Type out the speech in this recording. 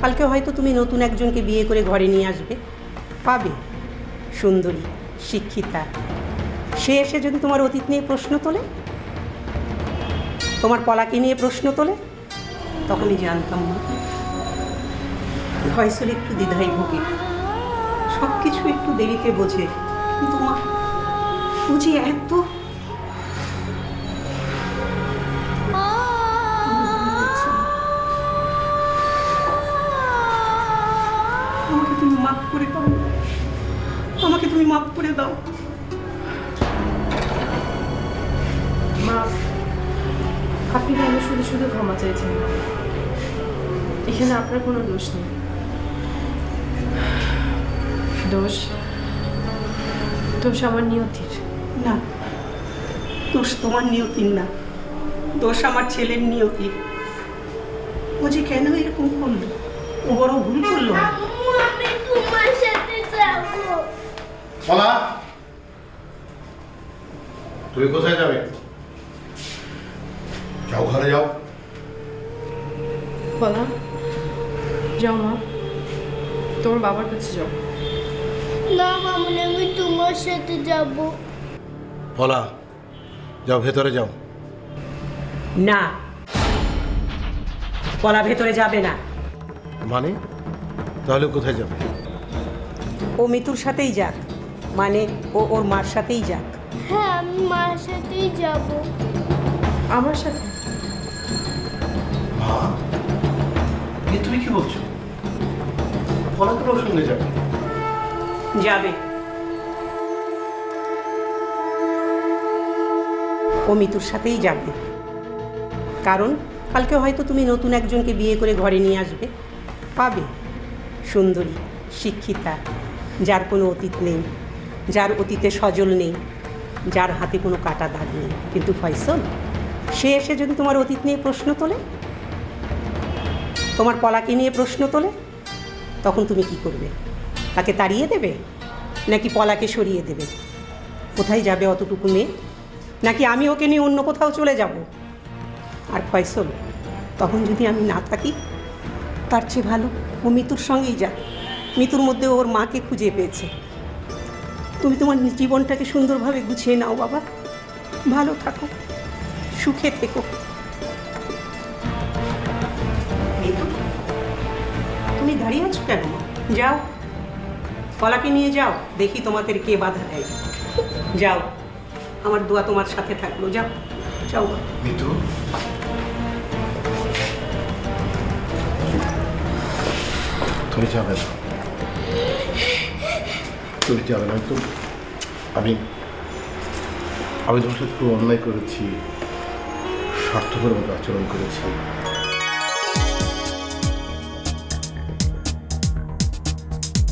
কালকে হয়তো তুমি নতুন একজনকে বিয়ে করে ঘরে নিয়ে আসবে, পাবে সুন্দরী, শিক্ষিতা। সে এসে যদি তোমার অতীত নিয়ে প্রশ্ন তোলে, তোমার পলাকে নিয়ে প্রশ্ন তোলে, তখনই জানতাম না ফয়সল একটু দ্বিধায় ভোগে, সব কিছু একটু দেরিতে বোঝে। কিন্তু মা বুঝি এত আমাকে তুমি মাফ করে দাও, আমাকে তুমি মাফ করে দাও। মা, আপনি কেন শুধু শুধু ক্ষমা চাইছেন? এখানে আপনার কোনো দোষ নেই। দোষ দোষ আমার নিয়তির। না, দোষ তোমার নিয়তির না, দোষ আমার ছেলের নিয়তির। ও যে কেন এরকম করলো, ও বড় ভুল করলো। আমি তোমার সাথে যাবো। পলা, তুমি কোথায় যাবে? যাও, ঘরে যাও। বলা, যাও মা, তোমার বাবার কাছে যাও। না মামুনি, আমি তোমার সাথে যাবো। পলা, যাও, ভেতরে যাও। না, পলা ভেতরে যাবে না। মানে তাহলে কোথায় যাবে? ও মিতুর সাথেই যাক, মানে ও ওর মার সাথেই যাক। হ্যাঁ, আমি মার সাথেই যাবো। আমার সাথে? মা, তুমি কি বলছো? পলা তো ওর সঙ্গে যাবে। যাবে, ও মিতুর সাথেই যাবে। কারণ কালকে হয়তো তুমি নতুন একজনকে বিয়ে করে ঘরে নিয়ে আসবে, পাবে সুন্দরী, শিক্ষিতা, যার কোনো অতীত নেই, যার অতীতে সজল নেই, যার হাতে কোনো কাটা দাগ নেই। কিন্তু ফয়সল, সে এসে যদি তোমার অতীত নিয়ে প্রশ্ন তোলে, তোমার পলাকে নিয়ে প্রশ্ন তোলে, তখন তুমি কি করবে? তাকে তাড়িয়ে দেবে নাকি পলাকে সরিয়ে দেবে? কোথায় যাবে অতটুকু মেয়ে? নাকি আমি ওকে নিয়ে অন্য কোথাও চলে যাব? আর ফয়সল, তখন যদি আমি না থাকি, তার চেয়ে ভালো ও মিতুর সঙ্গেই যাক। মিতুর মধ্যে ওর মাকে খুঁজে পেয়েছে। তুমি তোমার জীবনটাকে সুন্দরভাবে গুছিয়ে নাও বাবা, ভালো থাকো, সুখে থেকো। মিতু, তুমি দাঁড়িয়ে আছো কেন? যাও, পলাকে নিয়ে যাও, দেখি তোমাদের কে বাধা দেয়। যাও, আমার দোয়া তোমার সাথে থাকলো। যাও যাও। মিতু, তুমি যাবে না, তুমি যাবে না। তো আমি তোমার সাথে খুব অন্যায় করেছি, স্বার্থপর মতো আচরণ করেছি।